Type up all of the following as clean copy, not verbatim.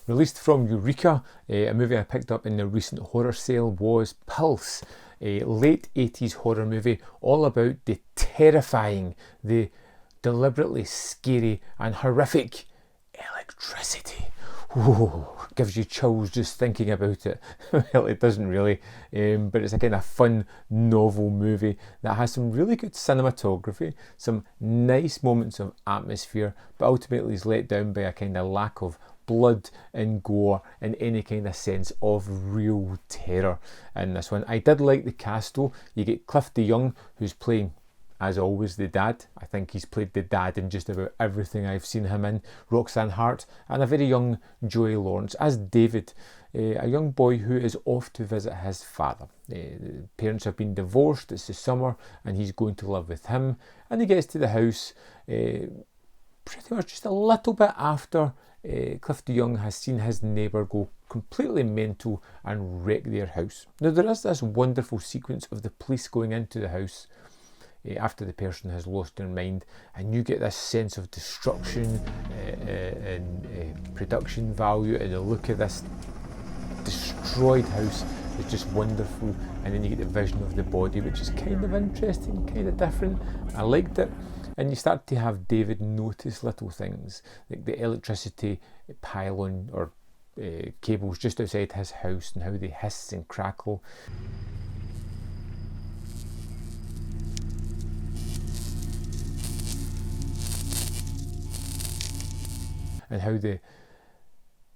Released from Eureka, a movie I picked up in the recent horror sale was Pulse, a late 80s horror movie all about the terrifying, the deliberately scary and horrific electricity. Ooh, gives you chills just thinking about it. Well, it doesn't really, but it's a kind of fun, novel movie that has some really good cinematography, some nice moments of atmosphere, but ultimately is let down by a kind of lack of blood and gore and any kind of sense of real terror in this one. I did like the cast though. You get Cliff DeYoung, who's playing, as always, the dad. I think he's played the dad in just about everything I've seen him in. Roxanne Hart, and a very young Joey Lawrence as David, a young boy who is off to visit his father. The parents have been divorced, it's the summer, and he's going to live with him. And he gets to the house pretty much just a little bit after Cliff DeYoung has seen his neighbour go completely mental and wreck their house. Now there is this wonderful sequence of the police going into the house after the person has lost their mind, and you get this sense of destruction and production value, and the look of this destroyed house is just wonderful. And then you get the vision of the body, which is kind of interesting, kind of different. I liked it. And you start to have David notice little things, like the electricity pylon or cables just outside his house and how they hiss and crackle. And how the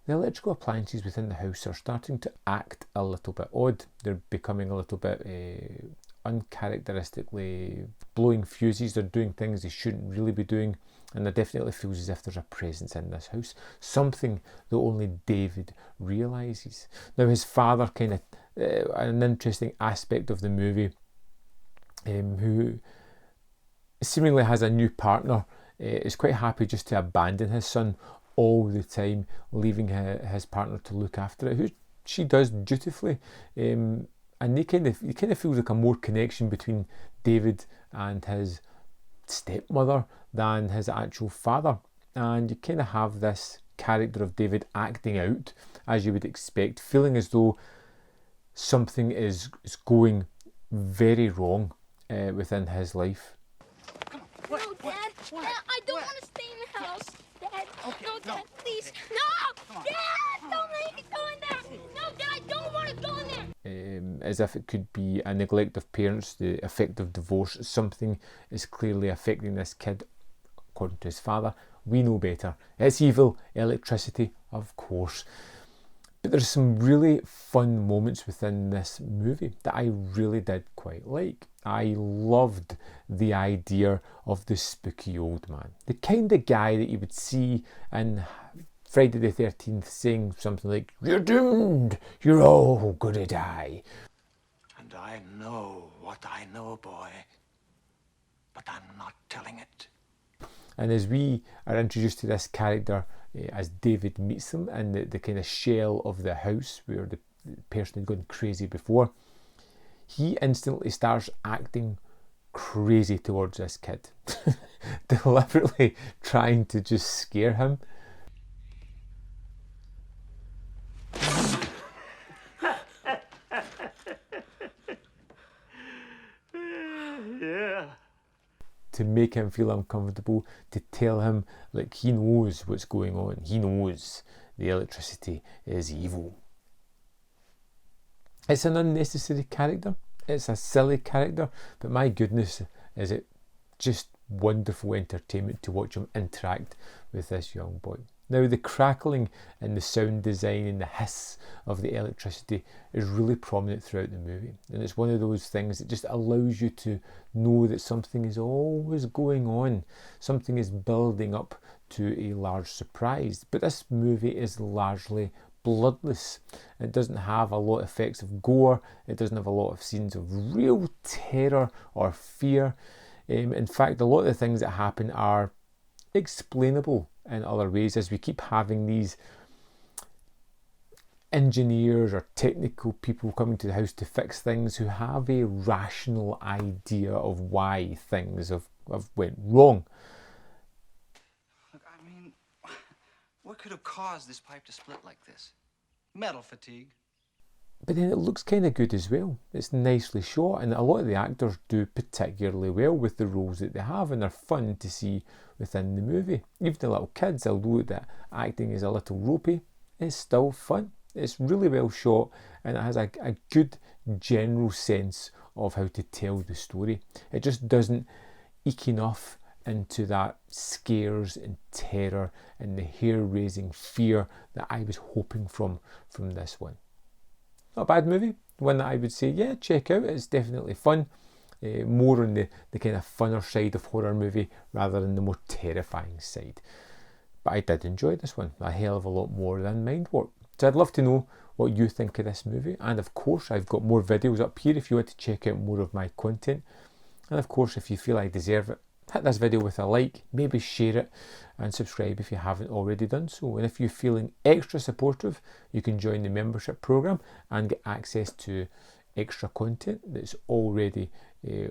electrical appliances within the house are starting to act a little bit odd. They're becoming a little bit uncharacteristically blowing fuses. They're doing things they shouldn't really be doing, and it definitely feels as if there's a presence in this house, something that only David realises. Now his father, kind of an interesting aspect of the movie, who seemingly has a new partner, is quite happy just to abandon his son all the time, leaving his partner to look after it, who she does dutifully. And it kind of feels like a more connection between David and his stepmother than his actual father. And you kind of have this character of David acting out, as you would expect, feeling as though something is going very wrong within his life. No, Dad. Dad, I don't want to stay in the house. Dad, no, Dad, please. No! Dad, don't make me go in there. No, Dad, I don't want to go in there. As if it could be a neglect of parents, the effect of divorce. Something is clearly affecting this kid, according to his father. We know better. It's evil, electricity, of course. But there's some really fun moments within this movie that I really did quite like. I loved the idea of the spooky old man. The kind of guy that you would see in Friday the 13th saying something like, "You're doomed, you're all gonna die." And I know what I know, boy, but I'm not telling it. And as we are introduced to this character, as David meets him in the kind of shell of the house where the person had gone crazy before, he instantly starts acting crazy towards this kid, deliberately trying to just scare him. Yeah. To make him feel uncomfortable, to tell him like he knows what's going on. He knows the electricity is evil. It's an unnecessary character. It's a silly character, but my goodness, is it just wonderful entertainment to watch him interact with this young boy. Now the crackling and the sound design and the hiss of the electricity is really prominent throughout the movie, and it's one of those things that just allows you to know that something is always going on, something is building up to a large surprise. But this movie is largely bloodless. It doesn't have a lot of effects of gore, it doesn't have a lot of scenes of real terror or fear. In fact, a lot of the things that happen are explainable in other ways, as we keep having these engineers or technical people coming to the house to fix things who have a rational idea of why things have went wrong. Look, I mean, What could have caused this pipe to split like this? Metal fatigue. But then it looks kind of good as well. It's nicely shot, and a lot of the actors do particularly well with the roles that they have, and they're fun to see within the movie. Even the little kids, although the acting is a little ropey, it's still fun. It's really well shot, and it has a good general sense of how to tell the story. It just doesn't eke enough into that scares and terror and the hair-raising fear that I was hoping from this one. Not a bad movie, one that I would say, yeah, check out. It's definitely fun, more on the kind of funner side of horror movie rather than the more terrifying side. But I did enjoy this one a hell of a lot more than Mind Warp. So I'd love to know what you think of this movie, and of course I've got more videos up here if you want to check out more of my content. And of course, if you feel I deserve it, hit this video with a like, maybe share it, and subscribe if you haven't already done so. And if you're feeling extra supportive, you can join the membership program and get access to extra content that's already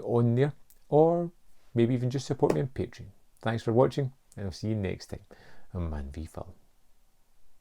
on there, or maybe even just support me on Patreon. Thanks for watching, and I'll see you next time on Man v Film.